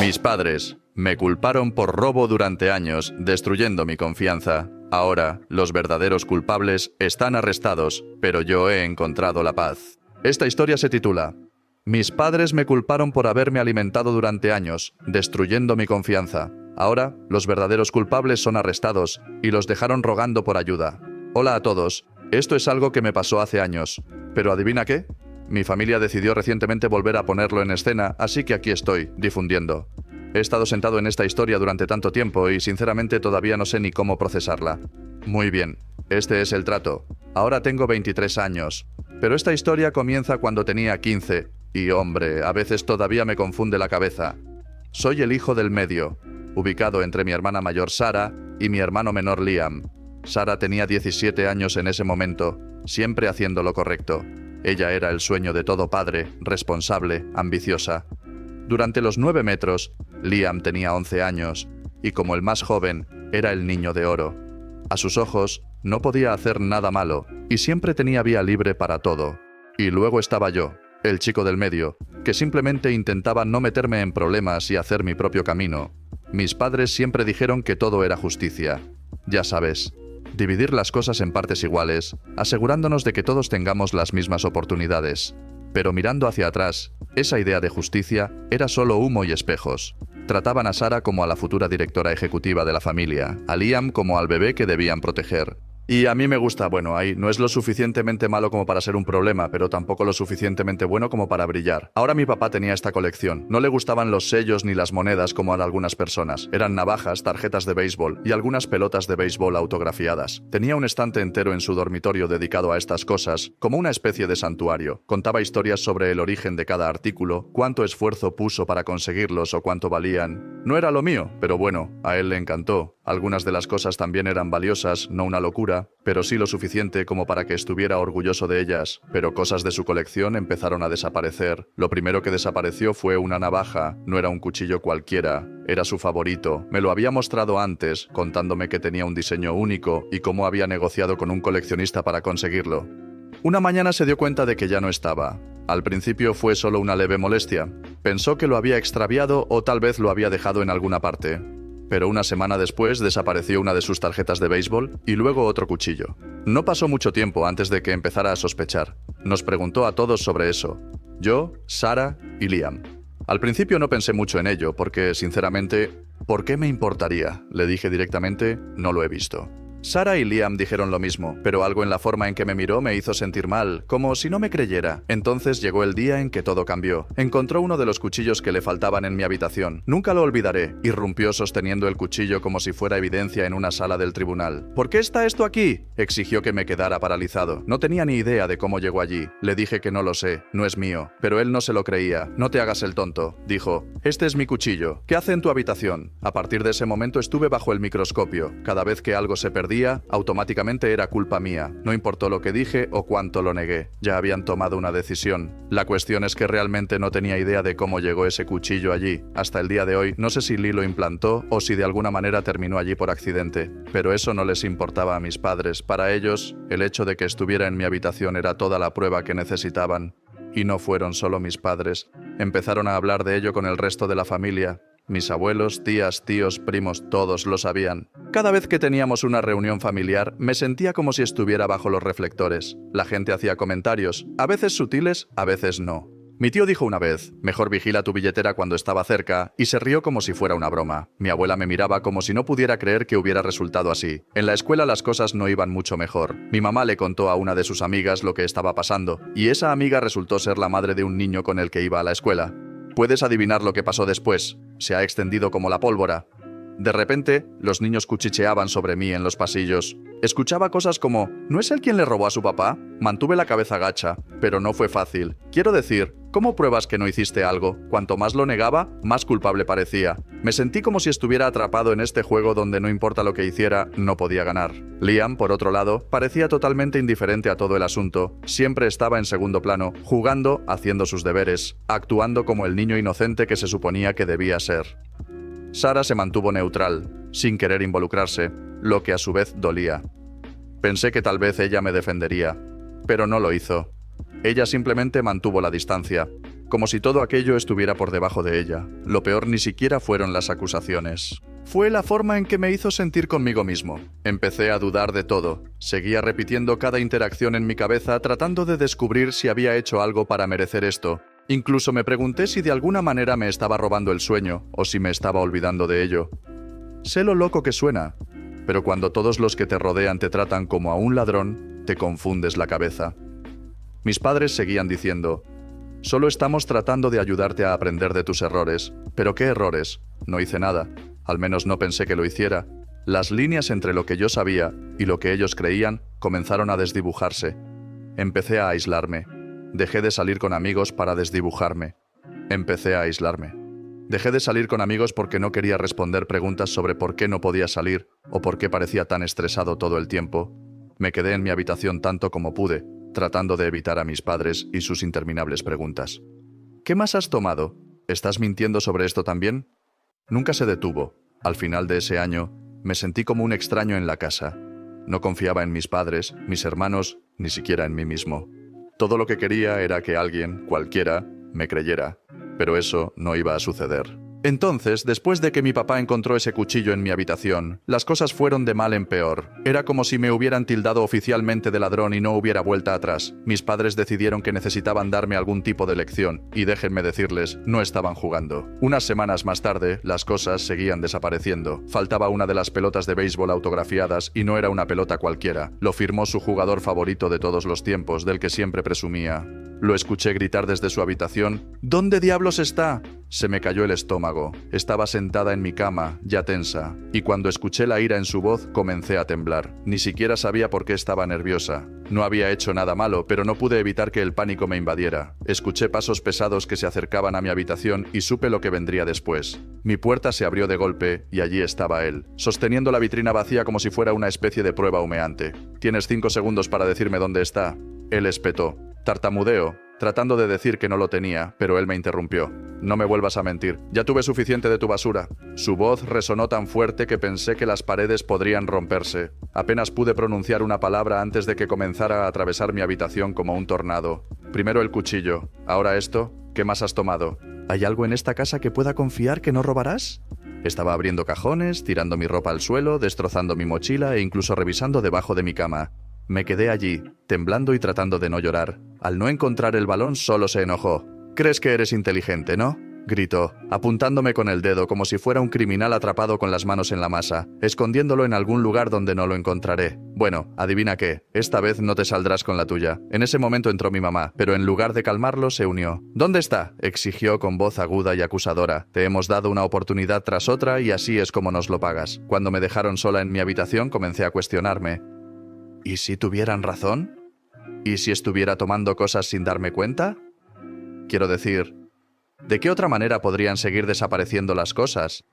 Mis padres me culparon por robo durante años, destruyendo mi confianza. Ahora, los verdaderos culpables están arrestados, pero yo he encontrado la paz. Esta historia se titula Mis padres me culparon por haberme alimentado durante años, destruyendo mi confianza. Ahora, los verdaderos culpables son arrestados y los dejaron rogando por ayuda. Hola a todos, esto es algo que me pasó hace años. ¿Pero adivina qué? Mi familia decidió recientemente volver a ponerlo en escena, así que aquí estoy, difundiendo. He estado sentado en esta historia durante tanto tiempo y sinceramente todavía no sé ni cómo procesarla. Muy bien, este es el trato. Ahora tengo 23 años. Pero esta historia comienza cuando tenía 15. Y hombre, a veces todavía me confunde la cabeza. Soy el hijo del medio, ubicado entre mi hermana mayor Sara y mi hermano menor Liam. Sara tenía 17 años en ese momento, siempre haciendo lo correcto. Ella era el sueño de todo padre, responsable, ambiciosa. Durante los 9 metros, Liam tenía 11 años, y como el más joven, era el niño de oro. A sus ojos, no podía hacer nada malo, y siempre tenía vía libre para todo. Y luego estaba yo, el chico del medio, que simplemente intentaba no meterme en problemas y hacer mi propio camino. Mis padres siempre dijeron que todo era justicia. Ya sabes, dividir las cosas en partes iguales, asegurándonos de que todos tengamos las mismas oportunidades. Pero mirando hacia atrás, esa idea de justicia era solo humo y espejos. Trataban a Sara como a la futura directora ejecutiva de la familia, a Liam como al bebé que debían proteger. Y a mí me gusta, ahí no es lo suficientemente malo como para ser un problema, pero tampoco lo suficientemente bueno como para brillar. Ahora mi papá tenía esta colección. No le gustaban los sellos ni las monedas como a algunas personas. Eran navajas, tarjetas de béisbol y algunas pelotas de béisbol autografiadas. Tenía un estante entero en su dormitorio dedicado a estas cosas, como una especie de santuario. Contaba historias sobre el origen de cada artículo, cuánto esfuerzo puso para conseguirlos o cuánto valían. No era lo mío, pero bueno, a él le encantó. Algunas de las cosas también eran valiosas, no una locura, pero sí lo suficiente como para que estuviera orgulloso de ellas. Pero cosas de su colección empezaron a desaparecer. Lo primero que desapareció fue una navaja. No era un cuchillo cualquiera, era su favorito. Me lo había mostrado antes, contándome que tenía un diseño único y cómo había negociado con un coleccionista para conseguirlo. Una mañana se dio cuenta de que ya no estaba. Al principio fue solo una leve molestia. Pensó que lo había extraviado o tal vez lo había dejado en alguna parte. Pero una semana después desapareció una de sus tarjetas de béisbol y luego otro cuchillo. No pasó mucho tiempo antes de que empezara a sospechar. Nos preguntó a todos sobre eso. Yo, Sara y Liam. Al principio no pensé mucho en ello porque, sinceramente, ¿por qué me importaría? Le dije directamente, no lo he visto. Sara y Liam dijeron lo mismo, pero algo en la forma en que me miró me hizo sentir mal, como si no me creyera. Entonces llegó el día en que todo cambió. Encontró uno de los cuchillos que le faltaban en mi habitación. Nunca lo olvidaré. Irrumpió sosteniendo el cuchillo como si fuera evidencia en una sala del tribunal. ¿Por qué está esto aquí? Exigió que me quedara paralizado. No tenía ni idea de cómo llegó allí. Le dije que no lo sé, no es mío. Pero él no se lo creía. No te hagas el tonto. Dijo, este es mi cuchillo. ¿Qué hace en tu habitación? A partir de ese momento estuve bajo el microscopio. Cada vez que algo se perdía, automáticamente era culpa mía. No importó lo que dije o cuánto lo negué. Ya habían tomado una decisión. La cuestión es que realmente no tenía idea de cómo llegó ese cuchillo allí. Hasta el día de hoy, no sé si Lee lo implantó o si de alguna manera terminó allí por accidente. Pero eso no les importaba a mis padres. Para ellos, el hecho de que estuviera en mi habitación era toda la prueba que necesitaban. Y no fueron solo mis padres. Empezaron a hablar de ello con el resto de la familia. Mis abuelos, tías, tíos, primos, todos lo sabían. Cada vez que teníamos una reunión familiar, me sentía como si estuviera bajo los reflectores. La gente hacía comentarios, a veces sutiles, a veces no. Mi tío dijo una vez, mejor vigila tu billetera cuando estaba cerca, y se rió como si fuera una broma. Mi abuela me miraba como si no pudiera creer que hubiera resultado así. En la escuela las cosas no iban mucho mejor. Mi mamá le contó a una de sus amigas lo que estaba pasando, y esa amiga resultó ser la madre de un niño con el que iba a la escuela. ¿Puedes adivinar lo que pasó después? Se ha extendido como la pólvora. De repente, los niños cuchicheaban sobre mí en los pasillos. Escuchaba cosas como, ¿no es él quien le robó a su papá? Mantuve la cabeza gacha, pero no fue fácil. Quiero decir, ¿cómo pruebas que no hiciste algo? Cuanto más lo negaba, más culpable parecía. Me sentí como si estuviera atrapado en este juego donde no importa lo que hiciera, no podía ganar. Liam, por otro lado, parecía totalmente indiferente a todo el asunto. Siempre estaba en segundo plano, jugando, haciendo sus deberes, actuando como el niño inocente que se suponía que debía ser. Sara se mantuvo neutral, sin querer involucrarse, lo que a su vez dolía. Pensé que tal vez ella me defendería, pero no lo hizo. Ella simplemente mantuvo la distancia, como si todo aquello estuviera por debajo de ella. Lo peor ni siquiera fueron las acusaciones. Fue la forma en que me hizo sentir conmigo mismo. Empecé a dudar de todo. Seguía repitiendo cada interacción en mi cabeza tratando de descubrir si había hecho algo para merecer esto. Incluso me pregunté si de alguna manera me estaba robando el sueño o si me estaba olvidando de ello. Sé lo loco que suena, pero cuando todos los que te rodean te tratan como a un ladrón, te confundes la cabeza. Mis padres seguían diciendo: «Solo estamos tratando de ayudarte a aprender de tus errores». ¿Pero qué errores? No hice nada. Al menos no pensé que lo hiciera. Las líneas entre lo que yo sabía y lo que ellos creían comenzaron a desdibujarse. Empecé a aislarme. Dejé de salir con amigos para desdibujarme. Empecé a aislarme. Dejé de salir con amigos porque no quería responder preguntas sobre por qué no podía salir o por qué parecía tan estresado todo el tiempo. Me quedé en mi habitación tanto como pude, tratando de evitar a mis padres y sus interminables preguntas. ¿Qué más has tomado? ¿Estás mintiendo sobre esto también? Nunca se detuvo. Al final de ese año, me sentí como un extraño en la casa. No confiaba en mis padres, mis hermanos, ni siquiera en mí mismo. Todo lo que quería era que alguien, cualquiera, me creyera. Pero eso no iba a suceder. Entonces, después de que mi papá encontró ese cuchillo en mi habitación, las cosas fueron de mal en peor. Era como si me hubieran tildado oficialmente de ladrón y no hubiera vuelta atrás. Mis padres decidieron que necesitaban darme algún tipo de lección, y déjenme decirles, no estaban jugando. Unas semanas más tarde, las cosas seguían desapareciendo. Faltaba una de las pelotas de béisbol autografiadas y no era una pelota cualquiera. Lo firmó su jugador favorito de todos los tiempos, del que siempre presumía. Lo escuché gritar desde su habitación: «¿Dónde diablos está?». Se me cayó el estómago. Estaba sentada en mi cama, ya tensa, y cuando escuché la ira en su voz, comencé a temblar. Ni siquiera sabía por qué estaba nerviosa. No había hecho nada malo, pero no pude evitar que el pánico me invadiera. Escuché pasos pesados que se acercaban a mi habitación y supe lo que vendría después. Mi puerta se abrió de golpe y allí estaba él, sosteniendo la vitrina vacía como si fuera una especie de prueba humeante. «Tienes 5 segundos para decirme dónde está». Él espetó. Tartamudeo, tratando de decir que no lo tenía, pero él me interrumpió. «No me vuelvas a mentir. Ya tuve suficiente de tu basura». Su voz resonó tan fuerte que pensé que las paredes podrían romperse. Apenas pude pronunciar una palabra antes de que comenzara a atravesar mi habitación como un tornado. Primero el cuchillo, ahora esto. ¿Qué más has tomado? ¿Hay algo en esta casa que pueda confiar que no robarás? Estaba abriendo cajones, tirando mi ropa al suelo, destrozando mi mochila e incluso revisando debajo de mi cama. Me quedé allí, temblando y tratando de no llorar. Al no encontrar el balón, solo se enojó. «¿Crees que eres inteligente, no?», gritó, apuntándome con el dedo como si fuera un criminal atrapado con las manos en la masa, escondiéndolo en algún lugar donde no lo encontraré. «Bueno, adivina qué, esta vez no te saldrás con la tuya». En ese momento entró mi mamá, pero en lugar de calmarlo, se unió. «¿Dónde está?», exigió con voz aguda y acusadora. «Te hemos dado una oportunidad tras otra y así es como nos lo pagas». Cuando me dejaron sola en mi habitación, comencé a cuestionarme. ¿Y si tuvieran razón? ¿Y si estuviera tomando cosas sin darme cuenta? Quiero decir, ¿de qué otra manera podrían seguir desapareciendo las cosas?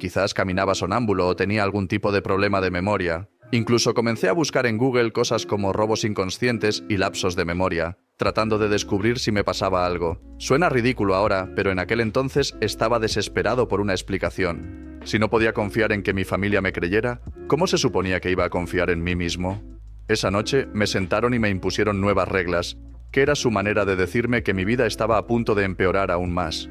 Quizás caminaba sonámbulo o tenía algún tipo de problema de memoria. Incluso comencé a buscar en Google cosas como robos inconscientes y lapsos de memoria, tratando de descubrir si me pasaba algo. Suena ridículo ahora, pero en aquel entonces estaba desesperado por una explicación. Si no podía confiar en que mi familia me creyera, ¿cómo se suponía que iba a confiar en mí mismo? Esa noche me sentaron y me impusieron nuevas reglas, que era su manera de decirme que mi vida estaba a punto de empeorar aún más.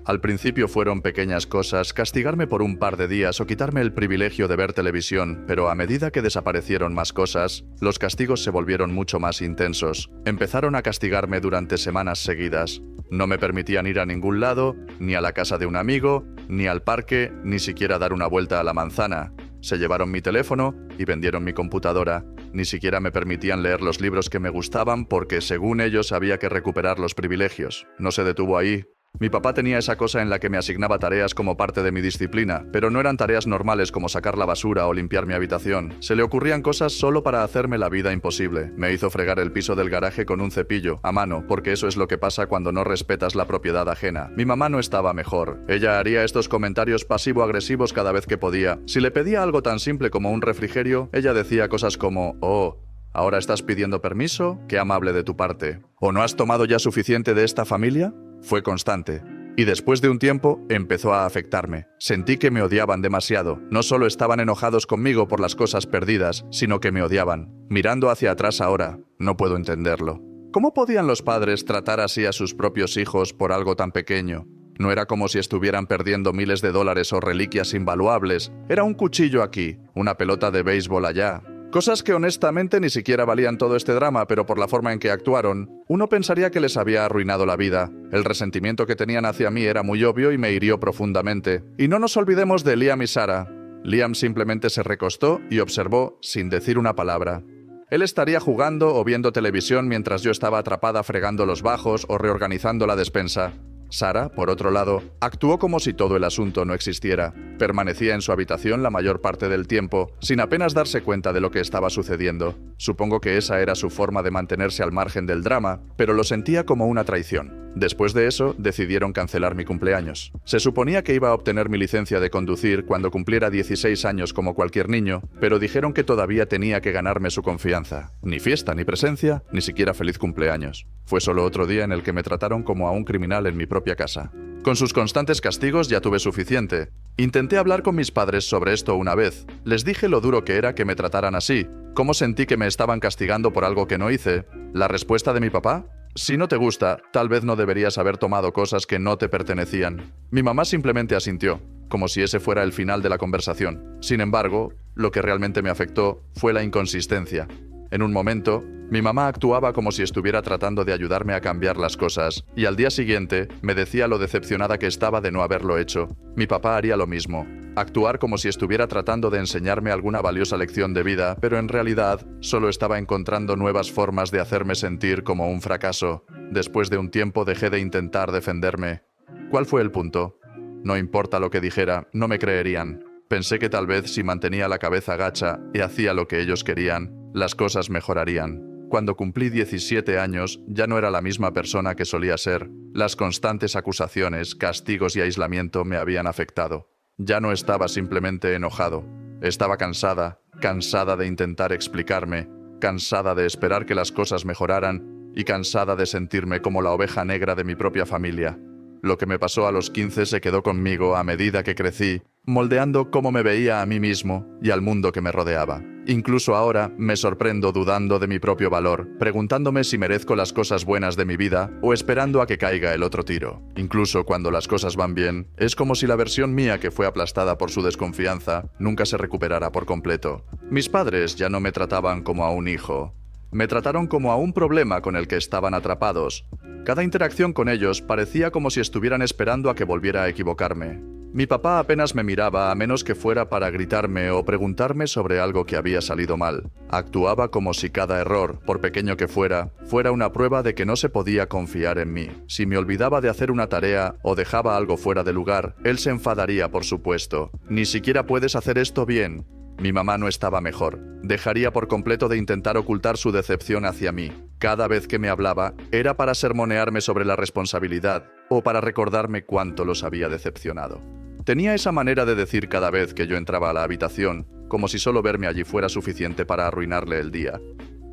Al principio fueron pequeñas cosas, castigarme por un par de días o quitarme el privilegio de ver televisión, pero a medida que desaparecieron más cosas, los castigos se volvieron mucho más intensos. Empezaron a castigarme durante semanas seguidas. No me permitían ir a ningún lado, ni a la casa de un amigo, ni al parque, ni siquiera dar una vuelta a la manzana. Se llevaron mi teléfono y vendieron mi computadora. Ni siquiera me permitían leer los libros que me gustaban porque, según ellos, había que recuperar los privilegios. No se detuvo ahí. Mi papá tenía esa cosa en la que me asignaba tareas como parte de mi disciplina, pero no eran tareas normales como sacar la basura o limpiar mi habitación. Se le ocurrían cosas solo para hacerme la vida imposible. Me hizo fregar el piso del garaje con un cepillo, a mano, porque eso es lo que pasa cuando no respetas la propiedad ajena. Mi mamá no estaba mejor. Ella haría estos comentarios pasivo-agresivos cada vez que podía. Si le pedía algo tan simple como un refrigerio, ella decía cosas como: «Oh, ¿ahora estás pidiendo permiso? Qué amable de tu parte». ¿O no has tomado ya suficiente de esta familia? Fue constante. Y después de un tiempo, empezó a afectarme. Sentí que me odiaban demasiado. No solo estaban enojados conmigo por las cosas perdidas, sino que me odiaban. Mirando hacia atrás ahora, no puedo entenderlo. ¿Cómo podían los padres tratar así a sus propios hijos por algo tan pequeño? No era como si estuvieran perdiendo miles de dólares o reliquias invaluables. Era un cuchillo aquí, una pelota de béisbol allá. Cosas que honestamente ni siquiera valían todo este drama, pero por la forma en que actuaron, uno pensaría que les había arruinado la vida. El resentimiento que tenían hacia mí era muy obvio y me hirió profundamente. Y no nos olvidemos de Liam y Sarah. Liam simplemente se recostó y observó sin decir una palabra. Él estaría jugando o viendo televisión mientras yo estaba atrapada fregando los bajos o reorganizando la despensa. Sarah, por otro lado, actuó como si todo el asunto no existiera. Permanecía en su habitación la mayor parte del tiempo, sin apenas darse cuenta de lo que estaba sucediendo. Supongo que esa era su forma de mantenerse al margen del drama, pero lo sentía como una traición. Después de eso, decidieron cancelar mi cumpleaños. Se suponía que iba a obtener mi licencia de conducir cuando cumpliera 16 años como cualquier niño, pero dijeron que todavía tenía que ganarme su confianza. Ni fiesta, ni presencia, ni siquiera feliz cumpleaños. Fue solo otro día en el que me trataron como a un criminal en mi propia casa. Con sus constantes castigos ya tuve suficiente. Intenté hablar con mis padres sobre esto una vez. Les dije lo duro que era que me trataran así. ¿Cómo sentí que me estaban castigando por algo que no hice? ¿La respuesta de mi papá? Si no te gusta, tal vez no deberías haber tomado cosas que no te pertenecían. Mi mamá simplemente asintió, como si ese fuera el final de la conversación. Sin embargo, lo que realmente me afectó fue la inconsistencia. En un momento, mi mamá actuaba como si estuviera tratando de ayudarme a cambiar las cosas, y al día siguiente me decía lo decepcionada que estaba de no haberlo hecho. Mi papá haría lo mismo, actuar como si estuviera tratando de enseñarme alguna valiosa lección de vida, pero en realidad solo estaba encontrando nuevas formas de hacerme sentir como un fracaso. Después de un tiempo dejé de intentar defenderme. ¿Cuál fue el punto? No importa lo que dijera, no me creerían. Pensé que tal vez si mantenía la cabeza gacha y hacía lo que ellos querían, las cosas mejorarían. Cuando cumplí 17 años, ya no era la misma persona que solía ser. Las constantes acusaciones, castigos y aislamiento me habían afectado. Ya no estaba simplemente enojado. Estaba cansada de intentar explicarme, cansada de esperar que las cosas mejoraran y cansada de sentirme como la oveja negra de mi propia familia. Lo que me pasó a los 15 se quedó conmigo a medida que crecí, moldeando cómo me veía a mí mismo y al mundo que me rodeaba. Incluso ahora me sorprendo dudando de mi propio valor, preguntándome si merezco las cosas buenas de mi vida o esperando a que caiga el otro tiro. Incluso cuando las cosas van bien, es como si la versión mía que fue aplastada por su desconfianza nunca se recuperara por completo. Mis padres ya no me trataban como a un hijo. Me trataron como a un problema con el que estaban atrapados. Cada interacción con ellos parecía como si estuvieran esperando a que volviera a equivocarme. Mi papá apenas me miraba a menos que fuera para gritarme o preguntarme sobre algo que había salido mal. Actuaba como si cada error, por pequeño que fuera una prueba de que no se podía confiar en mí. Si me olvidaba de hacer una tarea o dejaba algo fuera de lugar, él se enfadaría, por supuesto. Ni siquiera puedes hacer esto bien. Mi mamá no estaba mejor. Dejaría por completo de intentar ocultar su decepción hacia mí. Cada vez que me hablaba, era para sermonearme sobre la responsabilidad o para recordarme cuánto los había decepcionado. Tenía esa manera de decir cada vez que yo entraba a la habitación, como si solo verme allí fuera suficiente para arruinarle el día.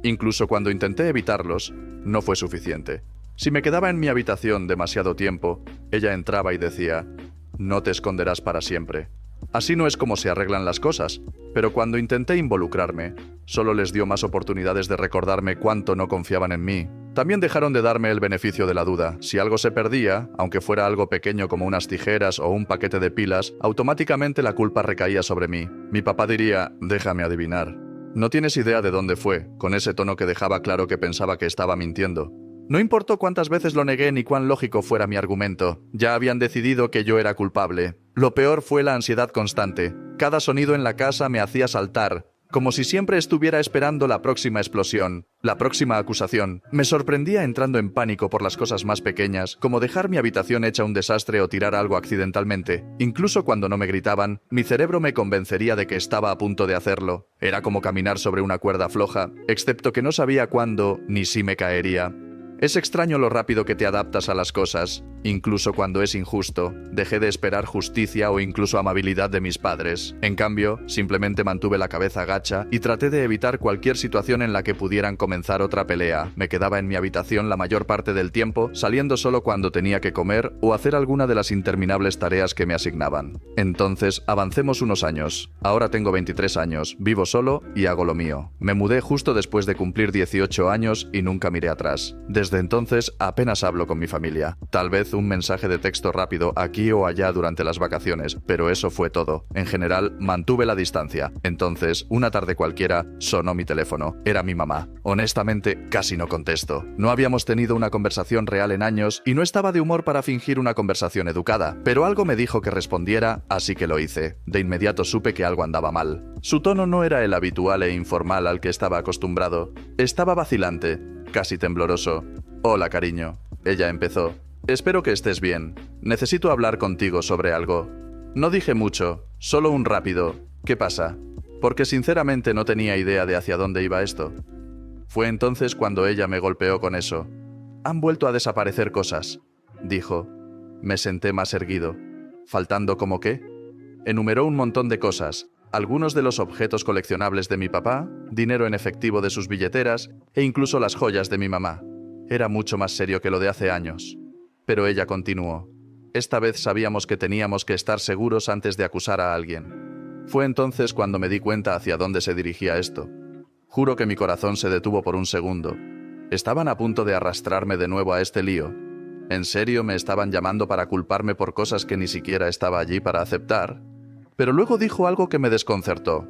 Incluso cuando intenté evitarlos, no fue suficiente. Si me quedaba en mi habitación demasiado tiempo, ella entraba y decía, «No te esconderás para siempre». Así no es como se arreglan las cosas, pero cuando intenté involucrarme, solo les dio más oportunidades de recordarme cuánto no confiaban en mí. También dejaron de darme el beneficio de la duda. Si algo se perdía, aunque fuera algo pequeño como unas tijeras o un paquete de pilas, automáticamente la culpa recaía sobre mí. Mi papá diría, déjame adivinar. No tienes idea de dónde fue, con ese tono que dejaba claro que pensaba que estaba mintiendo. No importó cuántas veces lo negué ni cuán lógico fuera mi argumento. Ya habían decidido que yo era culpable. Lo peor fue la ansiedad constante. Cada sonido en la casa me hacía saltar, como si siempre estuviera esperando la próxima explosión, la próxima acusación. Me sorprendía entrando en pánico por las cosas más pequeñas, como dejar mi habitación hecha un desastre o tirar algo accidentalmente. Incluso cuando no me gritaban, mi cerebro me convencería de que estaba a punto de hacerlo. Era como caminar sobre una cuerda floja, excepto que no sabía cuándo ni si me caería. Es extraño lo rápido que te adaptas a las cosas. Incluso cuando es injusto, dejé de esperar justicia o incluso amabilidad de mis padres. En cambio, simplemente mantuve la cabeza gacha y traté de evitar cualquier situación en la que pudieran comenzar otra pelea. Me quedaba en mi habitación la mayor parte del tiempo, saliendo solo cuando tenía que comer o hacer alguna de las interminables tareas que me asignaban. Entonces, avancemos unos años. Ahora tengo 23 años, vivo solo y hago lo mío. Me mudé justo después de cumplir 18 años y nunca miré atrás. Desde entonces, apenas hablo con mi familia. Tal vez un mensaje de texto rápido aquí o allá durante las vacaciones, pero eso fue todo. En general, mantuve la distancia. Entonces, una tarde cualquiera, sonó mi teléfono. Era mi mamá. Honestamente, casi no contesto. No habíamos tenido una conversación real en años y no estaba de humor para fingir una conversación educada, pero algo me dijo que respondiera, así que lo hice. De inmediato supe que algo andaba mal. Su tono no era el habitual e informal al que estaba acostumbrado. Estaba vacilante, casi tembloroso. Hola, cariño. Ella empezó. Espero que estés bien. Necesito hablar contigo sobre algo. No dije mucho, solo un rápido. ¿Qué pasa? Porque sinceramente no tenía idea de hacia dónde iba esto. Fue entonces cuando ella me golpeó con eso. Han vuelto a desaparecer cosas, dijo. Me senté más erguido. ¿Faltando como qué? Enumeró un montón de cosas. Algunos de los objetos coleccionables de mi papá, dinero en efectivo de sus billeteras e incluso las joyas de mi mamá. Era mucho más serio que lo de hace años. Pero ella continuó. Esta vez sabíamos que teníamos que estar seguros antes de acusar a alguien. Fue entonces cuando me di cuenta hacia dónde se dirigía esto. Juro que mi corazón se detuvo por un segundo. Estaban a punto de arrastrarme de nuevo a este lío. ¿En serio me estaban llamando para culparme por cosas que ni siquiera estaba allí para aceptar? Pero luego dijo algo que me desconcertó.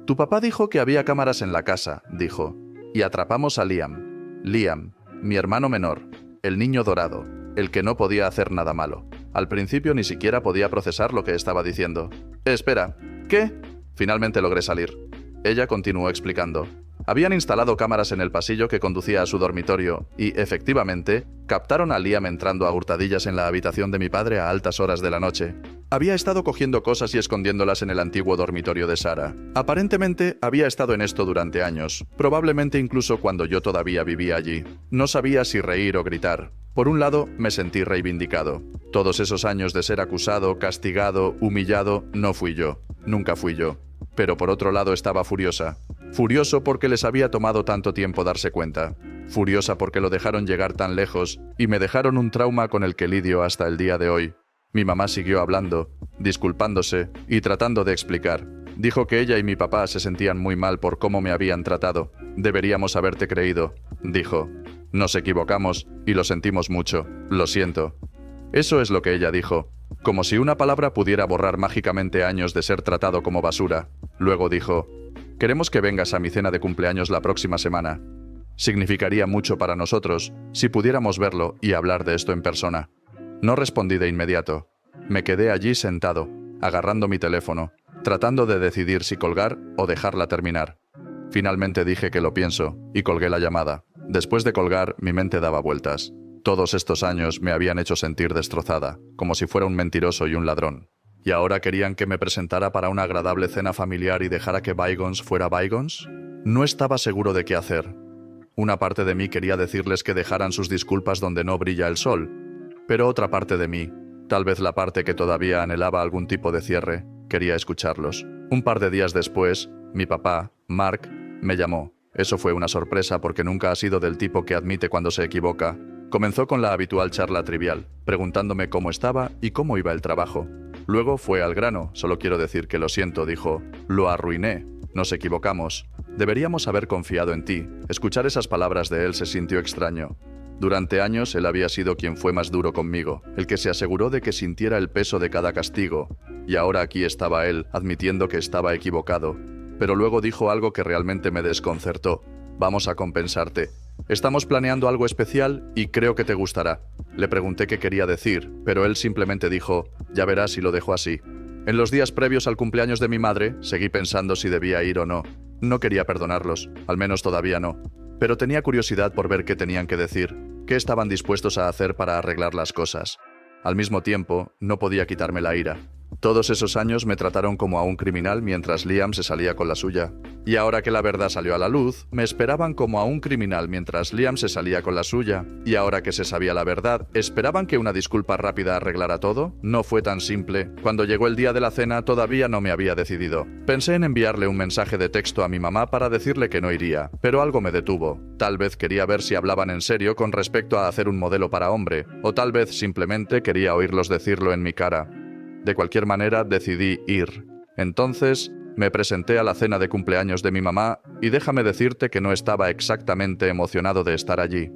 Tu papá dijo que había cámaras en la casa, dijo. Y atrapamos a Liam. Liam, mi hermano menor, el niño dorado, el que no podía hacer nada malo. Al principio ni siquiera podía procesar lo que estaba diciendo. Espera, ¿qué? Finalmente logré salir. Ella continuó explicando. Habían instalado cámaras en el pasillo que conducía a su dormitorio y, efectivamente, captaron a Liam entrando a hurtadillas en la habitación de mi padre a altas horas de la noche. Había estado cogiendo cosas y escondiéndolas en el antiguo dormitorio de Sarah. Aparentemente, había estado en esto durante años, probablemente incluso cuando yo todavía vivía allí. No sabía si reír o gritar. Por un lado, me sentí reivindicado. Todos esos años de ser acusado, castigado, humillado, no fui yo. Nunca fui yo. Pero por otro lado estaba furiosa. Furioso porque les había tomado tanto tiempo darse cuenta. Furiosa porque lo dejaron llegar tan lejos y me dejaron un trauma con el que lidio hasta el día de hoy. Mi mamá siguió hablando, disculpándose y tratando de explicar. Dijo que ella y mi papá se sentían muy mal por cómo me habían tratado. Deberíamos haberte creído, dijo. Nos equivocamos y lo sentimos mucho. Lo siento. Eso es lo que ella dijo. Como si una palabra pudiera borrar mágicamente años de ser tratado como basura. Luego dijo, queremos que vengas a mi cena de cumpleaños la próxima semana. Significaría mucho para nosotros si pudiéramos verlo y hablar de esto en persona. No respondí de inmediato. Me quedé allí sentado, agarrando mi teléfono, tratando de decidir si colgar o dejarla terminar. Finalmente dije que lo pienso y colgué la llamada. Después de colgar, mi mente daba vueltas. Todos estos años me habían hecho sentir destrozada, como si fuera un mentiroso y un ladrón. ¿Y ahora querían que me presentara para una agradable cena familiar y dejara que bygones fuera bygones? No estaba seguro de qué hacer. Una parte de mí quería decirles que dejaran sus disculpas donde no brilla el sol, pero otra parte de mí, tal vez la parte que todavía anhelaba algún tipo de cierre, quería escucharlos. Un par de días después, mi papá, Mark, me llamó. Eso fue una sorpresa porque nunca ha sido del tipo que admite cuando se equivoca. Comenzó con la habitual charla trivial, preguntándome cómo estaba y cómo iba el trabajo. Luego fue al grano, solo quiero decir que lo siento, dijo. Lo arruiné, nos equivocamos. Deberíamos haber confiado en ti. Escuchar esas palabras de él se sintió extraño. Durante años él había sido quien fue más duro conmigo, el que se aseguró de que sintiera el peso de cada castigo. Y ahora aquí estaba él, admitiendo que estaba equivocado. Pero luego dijo algo que realmente me desconcertó. Vamos a compensarte. Estamos planeando algo especial y creo que te gustará. Le pregunté qué quería decir, pero él simplemente dijo, ya verás si lo dejo así. En los días previos al cumpleaños de mi madre, seguí pensando si debía ir o no. No quería perdonarlos, al menos todavía no. Pero tenía curiosidad por ver qué tenían que decir, qué estaban dispuestos a hacer para arreglar las cosas. Al mismo tiempo, no podía quitarme la ira. Todos esos años me trataron como a un criminal mientras Liam se salía con la suya. Y ahora que la verdad salió a la luz, me esperaban como a un criminal mientras Liam se salía con la suya. Y ahora que se sabía la verdad, ¿esperaban que una disculpa rápida arreglara todo? No fue tan simple. Cuando llegó el día de la cena todavía no me había decidido. Pensé en enviarle un mensaje de texto a mi mamá para decirle que no iría, pero algo me detuvo. Tal vez quería ver si hablaban en serio con respecto a hacer un modelo para hombre, o tal vez simplemente quería oírlos decirlo en mi cara. De cualquier manera, decidí ir. Entonces, me presenté a la cena de cumpleaños de mi mamá y déjame decirte que no estaba exactamente emocionado de estar allí.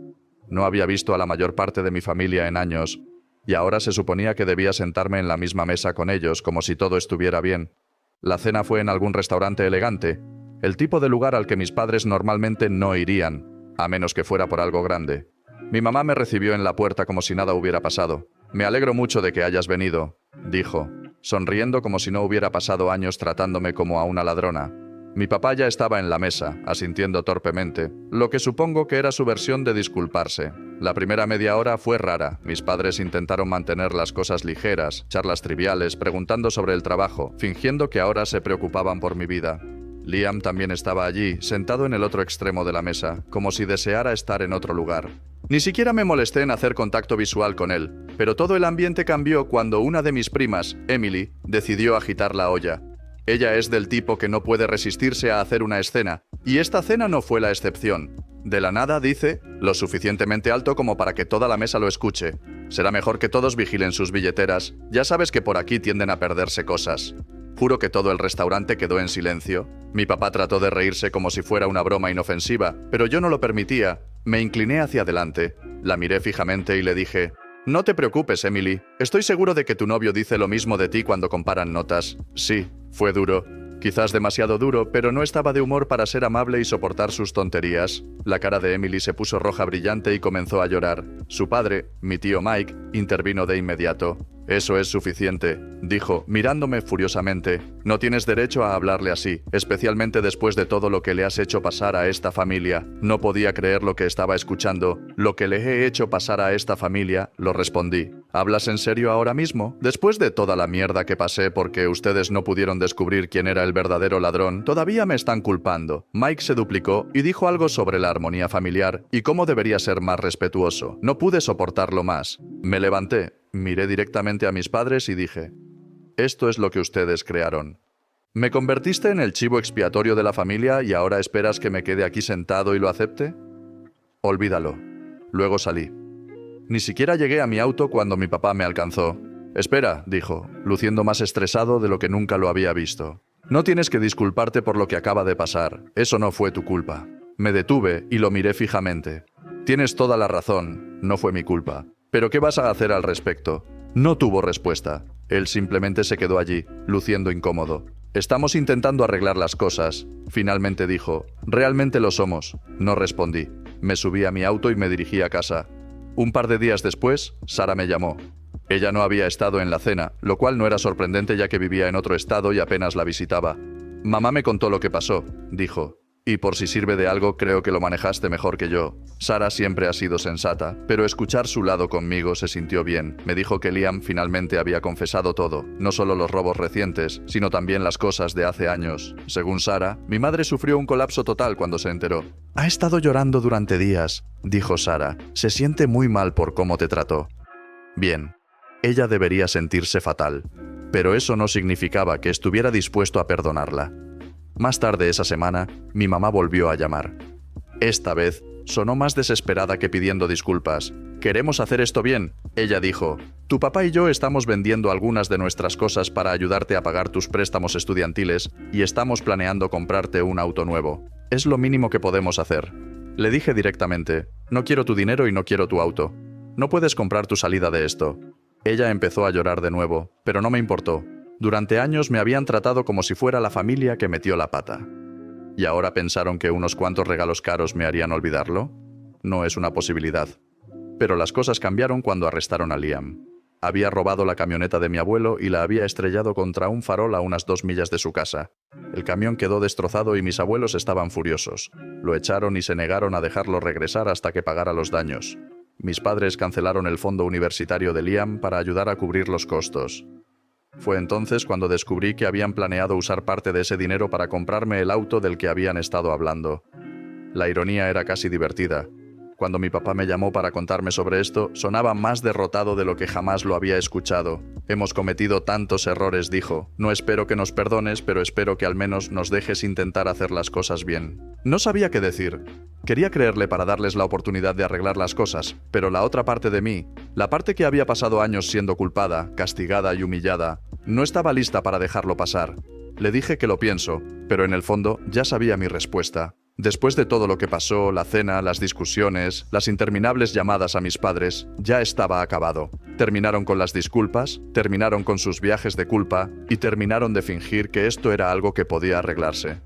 No había visto a la mayor parte de mi familia en años, y ahora se suponía que debía sentarme en la misma mesa con ellos como si todo estuviera bien. La cena fue en algún restaurante elegante, el tipo de lugar al que mis padres normalmente no irían, a menos que fuera por algo grande. Mi mamá me recibió en la puerta como si nada hubiera pasado. «Me alegro mucho de que hayas venido», dijo, sonriendo como si no hubiera pasado años tratándome como a una ladrona. Mi papá ya estaba en la mesa, asintiendo torpemente, lo que supongo que era su versión de disculparse. La primera media hora fue rara. Mis padres intentaron mantener las cosas ligeras, charlas triviales, preguntando sobre el trabajo, fingiendo que ahora se preocupaban por mi vida. Liam también estaba allí, sentado en el otro extremo de la mesa, como si deseara estar en otro lugar. Ni siquiera me molesté en hacer contacto visual con él, pero todo el ambiente cambió cuando una de mis primas, Emily, decidió agitar la olla. Ella es del tipo que no puede resistirse a hacer una escena, y esta cena no fue la excepción. De la nada dice, lo suficientemente alto como para que toda la mesa lo escuche: «Será mejor que todos vigilen sus billeteras, ya sabes que por aquí tienden a perderse cosas». Juro que todo el restaurante quedó en silencio. Mi papá trató de reírse como si fuera una broma inofensiva, pero yo no lo permitía. Me incliné hacia adelante, la miré fijamente y le dije: «No te preocupes, Emily. Estoy seguro de que tu novio dice lo mismo de ti cuando comparan notas». Sí, fue duro. Quizás demasiado duro, pero no estaba de humor para ser amable y soportar sus tonterías. La cara de Emily se puso roja brillante y comenzó a llorar. Su padre, mi tío Mike, intervino de inmediato. «Eso es suficiente», dijo, mirándome furiosamente. «No tienes derecho a hablarle así, especialmente después de todo lo que le has hecho pasar a esta familia». No podía creer lo que estaba escuchando. «Lo que le he hecho pasar a esta familia», lo respondí. «¿Hablas en serio ahora mismo? Después de toda la mierda que pasé porque ustedes no pudieron descubrir quién era el verdadero ladrón, todavía me están culpando». Mike se duplicó y dijo algo sobre la armonía familiar y cómo debería ser más respetuoso. No pude soportarlo más. Me levanté. Miré directamente a mis padres y dije: «Esto es lo que ustedes crearon. ¿Me convertiste en el chivo expiatorio de la familia y ahora esperas que me quede aquí sentado y lo acepte? Olvídalo». Luego salí. Ni siquiera llegué a mi auto cuando mi papá me alcanzó. «Espera», dijo, luciendo más estresado de lo que nunca lo había visto. «No tienes que disculparte por lo que acaba de pasar. Eso no fue tu culpa». Me detuve y lo miré fijamente. «Tienes toda la razón. No fue mi culpa. ¿Pero qué vas a hacer al respecto?». No tuvo respuesta. Él simplemente se quedó allí, luciendo incómodo. «Estamos intentando arreglar las cosas», finalmente dijo. «Realmente lo somos». No respondí. Me subí a mi auto y me dirigí a casa. Un par de días después, Sara me llamó. Ella no había estado en la cena, lo cual no era sorprendente ya que vivía en otro estado y apenas la visitaba. «Mamá me contó lo que pasó», dijo. «Y por si sirve de algo, creo que lo manejaste mejor que yo». Sara siempre ha sido sensata, pero escuchar su lado conmigo se sintió bien. Me dijo que Liam finalmente había confesado todo, no solo los robos recientes, sino también las cosas de hace años. Según Sara, mi madre sufrió un colapso total cuando se enteró. «Ha estado llorando durante días», dijo Sara. «Se siente muy mal por cómo te trató». Bien, ella debería sentirse fatal, pero eso no significaba que estuviera dispuesto a perdonarla. Más tarde esa semana, mi mamá volvió a llamar. Esta vez, sonó más desesperada que pidiendo disculpas. «Queremos hacer esto bien», ella dijo. «Tu papá y yo estamos vendiendo algunas de nuestras cosas para ayudarte a pagar tus préstamos estudiantiles y estamos planeando comprarte un auto nuevo. Es lo mínimo que podemos hacer». Le dije directamente: «No quiero tu dinero y no quiero tu auto. No puedes comprar tu salida de esto». Ella empezó a llorar de nuevo, pero no me importó. Durante años me habían tratado como si fuera la familia que metió la pata. ¿Y ahora pensaron que unos cuantos regalos caros me harían olvidarlo? No es una posibilidad. Pero las cosas cambiaron cuando arrestaron a Liam. Había robado la camioneta de mi abuelo y la había estrellado contra un farol a unas 2 millas de su casa. El camión quedó destrozado y mis abuelos estaban furiosos. Lo echaron y se negaron a dejarlo regresar hasta que pagara los daños. Mis padres cancelaron el fondo universitario de Liam para ayudar a cubrir los costos. Fue entonces cuando descubrí que habían planeado usar parte de ese dinero para comprarme el auto del que habían estado hablando. La ironía era casi divertida. Cuando mi papá me llamó para contarme sobre esto, sonaba más derrotado de lo que jamás lo había escuchado. Hemos cometido tantos errores, dijo. No espero que nos perdones, pero espero que al menos nos dejes intentar hacer las cosas bien. No sabía qué decir. Quería creerle para darles la oportunidad de arreglar las cosas, pero la otra parte de mí, la parte que había pasado años siendo culpada, castigada y humillada, no estaba lista para dejarlo pasar. Le dije que lo pienso, pero en el fondo ya sabía mi respuesta. Después de todo lo que pasó, la cena, las discusiones, las interminables llamadas a mis padres, ya estaba acabado. Terminaron con las disculpas, terminaron con sus viajes de culpa y terminaron de fingir que esto era algo que podía arreglarse.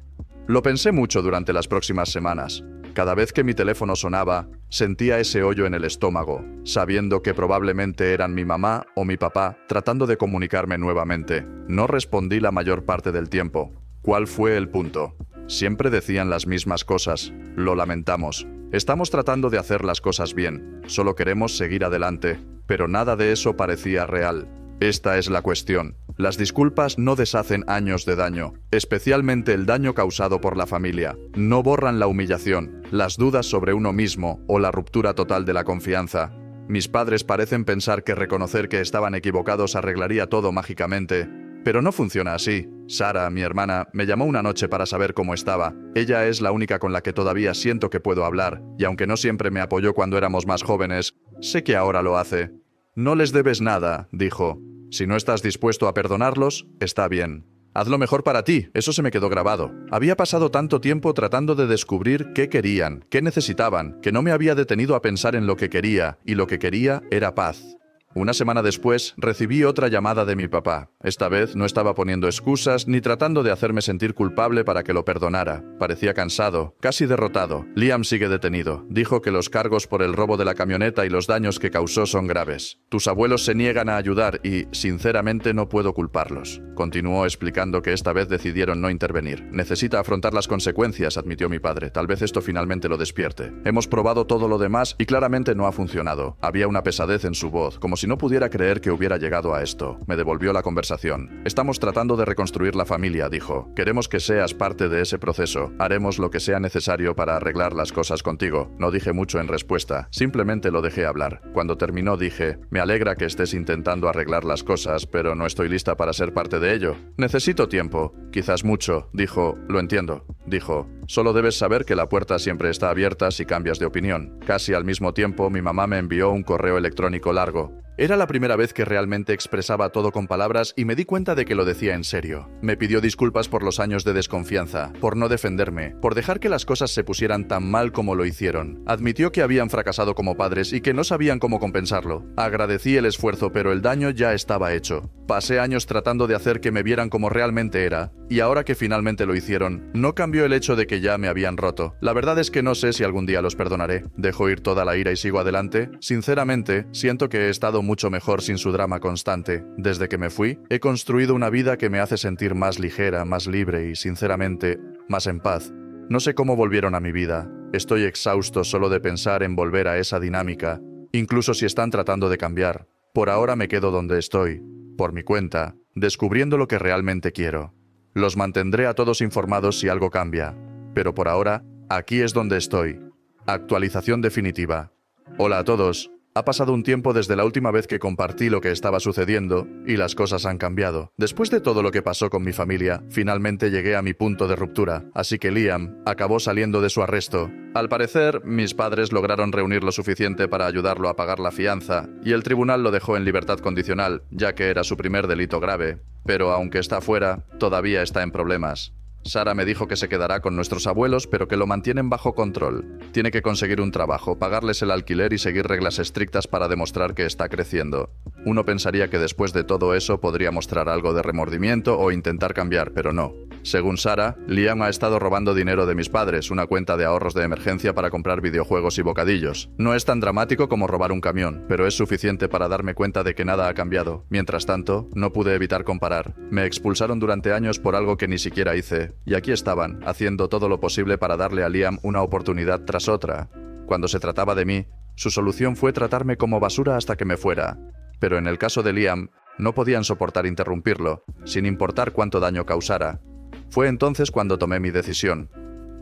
Lo pensé mucho durante las próximas semanas. Cada vez que mi teléfono sonaba, sentía ese hoyo en el estómago, sabiendo que probablemente eran mi mamá o mi papá tratando de comunicarme nuevamente. No respondí la mayor parte del tiempo. ¿Cuál fue el punto? Siempre decían las mismas cosas. Lo lamentamos. Estamos tratando de hacer las cosas bien. Solo queremos seguir adelante. Pero nada de eso parecía real. Esta es la cuestión. Las disculpas no deshacen años de daño, especialmente el daño causado por la familia. No borran la humillación, las dudas sobre uno mismo o la ruptura total de la confianza. Mis padres parecen pensar que reconocer que estaban equivocados arreglaría todo mágicamente. Pero no funciona así. Sara, mi hermana, me llamó una noche para saber cómo estaba. Ella es la única con la que todavía siento que puedo hablar, y aunque no siempre me apoyó cuando éramos más jóvenes, sé que ahora lo hace. No les debes nada, dijo. Si no estás dispuesto a perdonarlos, está bien. Haz lo mejor para ti, eso se me quedó grabado. Había pasado tanto tiempo tratando de descubrir qué querían, qué necesitaban, que no me había detenido a pensar en lo que quería, y lo que quería era paz. Una semana después, recibí otra llamada de mi papá. Esta vez no estaba poniendo excusas ni tratando de hacerme sentir culpable para que lo perdonara. Parecía cansado, casi derrotado. Liam sigue detenido. Dijo que los cargos por el robo de la camioneta y los daños que causó son graves. Tus abuelos se niegan a ayudar y, sinceramente, no puedo culparlos. Continuó explicando que esta vez decidieron no intervenir. Necesita afrontar las consecuencias, admitió mi padre. Tal vez esto finalmente lo despierte. Hemos probado todo lo demás y claramente no ha funcionado. Había una pesadez en su voz, como si no pudiera creer que hubiera llegado a esto. Me devolvió la conversación. Estamos tratando de reconstruir la familia, dijo. Queremos que seas parte de ese proceso. Haremos lo que sea necesario para arreglar las cosas contigo. No dije mucho en respuesta. Simplemente lo dejé hablar. Cuando terminó dije, me alegra que estés intentando arreglar las cosas, pero no estoy lista para ser parte de ello. Necesito tiempo. Quizás mucho. Dijo, lo entiendo. Dijo, solo debes saber que la puerta siempre está abierta si cambias de opinión. Casi al mismo tiempo, mi mamá me envió un correo electrónico largo. Era la primera vez que realmente expresaba todo con palabras y me di cuenta de que lo decía en serio. Me pidió disculpas por los años de desconfianza, por no defenderme, por dejar que las cosas se pusieran tan mal como lo hicieron. Admitió que habían fracasado como padres y que no sabían cómo compensarlo. Agradecí el esfuerzo, pero el daño ya estaba hecho. Pasé años tratando de hacer que me vieran como realmente era, y ahora que finalmente lo hicieron, no cambió el hecho de que ya me habían roto. La verdad es que no sé si algún día los perdonaré. ¿Dejo ir toda la ira y sigo adelante? Sinceramente, siento que he estado mucho mejor sin su drama constante. Desde que me fui, he construido una vida que me hace sentir más ligera, más libre y, sinceramente, más en paz. No sé cómo volvieron a mi vida. Estoy exhausto solo de pensar en volver a esa dinámica, incluso si están tratando de cambiar. Por ahora me quedo donde estoy, por mi cuenta, descubriendo lo que realmente quiero. Los mantendré a todos informados si algo cambia. Pero por ahora, aquí es donde estoy. Actualización definitiva. Hola a todos. Ha pasado un tiempo desde la última vez que compartí lo que estaba sucediendo, y las cosas han cambiado. Después de todo lo que pasó con mi familia, finalmente llegué a mi punto de ruptura, así que Liam acabó saliendo de su arresto. Al parecer, mis padres lograron reunir lo suficiente para ayudarlo a pagar la fianza, y el tribunal lo dejó en libertad condicional, ya que era su primer delito grave. Pero aunque está fuera, todavía está en problemas. Sara me dijo que se quedará con nuestros abuelos, pero que lo mantienen bajo control. Tiene que conseguir un trabajo, pagarles el alquiler y seguir reglas estrictas para demostrar que está creciendo. Uno pensaría que después de todo eso podría mostrar algo de remordimiento o intentar cambiar, pero no. Según Sara, Liam ha estado robando dinero de mis padres, una cuenta de ahorros de emergencia para comprar videojuegos y bocadillos. No es tan dramático como robar un camión, pero es suficiente para darme cuenta de que nada ha cambiado. Mientras tanto, no pude evitar comparar. Me expulsaron durante años por algo que ni siquiera hice. Y aquí estaban, haciendo todo lo posible para darle a Liam una oportunidad tras otra. Cuando se trataba de mí, su solución fue tratarme como basura hasta que me fuera. Pero en el caso de Liam, No podían soportar interrumpirlo, sin importar cuánto daño causara. Fue entonces cuando tomé mi decisión.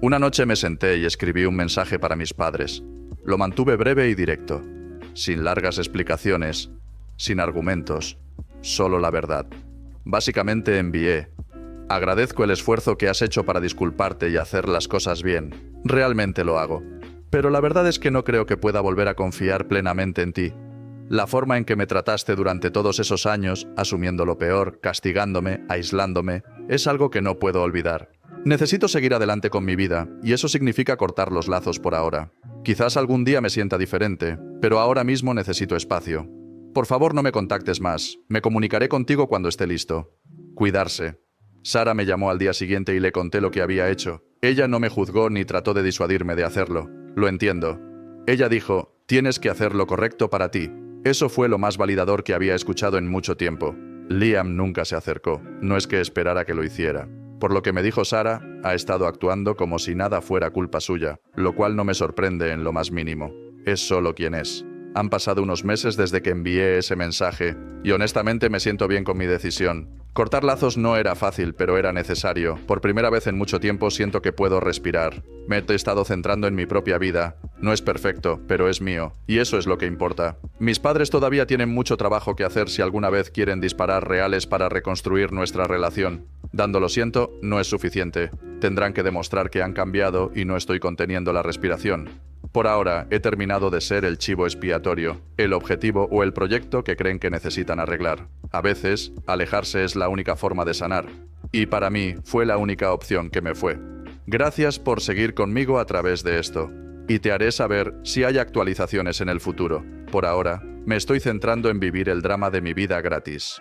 Una noche me senté y escribí un mensaje para mis padres. Lo mantuve breve y directo, sin largas explicaciones, sin argumentos, solo la verdad. Básicamente envié: agradezco el esfuerzo que has hecho para disculparte y hacer las cosas bien. Realmente lo hago. Pero la verdad es que no creo que pueda volver a confiar plenamente en ti. La forma en que me trataste durante todos esos años, asumiendo lo peor, castigándome, aislándome, es algo que no puedo olvidar. Necesito seguir adelante con mi vida, y eso significa cortar los lazos por ahora. Quizás algún día me sienta diferente, pero ahora mismo necesito espacio. Por favor, no me contactes más. Me comunicaré contigo cuando esté listo. Cuidarse. Sara me llamó al día siguiente y le conté lo que había hecho. Ella no me juzgó ni trató de disuadirme de hacerlo. Lo entiendo. Ella dijo: tienes que hacer lo correcto para ti. Eso fue lo más validador que había escuchado en mucho tiempo. Liam nunca se acercó. No es que esperara que lo hiciera. Por lo que me dijo Sara, ha estado actuando como si nada fuera culpa suya, lo cual no me sorprende en lo más mínimo. Es solo quien es. Han pasado unos meses desde que envié ese mensaje, y honestamente me siento bien con mi decisión. Cortar lazos no era fácil, pero era necesario. Por primera vez en mucho tiempo siento que puedo respirar. Me he estado centrando en mi propia vida. No es perfecto, pero es mío, y eso es lo que importa. Mis padres todavía tienen mucho trabajo que hacer si alguna vez quieren disparar reales para reconstruir nuestra relación. Dando lo siento no es suficiente. Tendrán que demostrar que han cambiado y no estoy conteniendo la respiración. Por ahora, he terminado de ser el chivo expiatorio, el objetivo o el proyecto que creen que necesitan arreglar. A veces, alejarse es la única forma de sanar. Y para mí, fue la única opción que me fue. Gracias por seguir conmigo a través de esto. Y te haré saber si hay actualizaciones en el futuro. Por ahora, me estoy centrando en vivir el drama de mi vida gratis.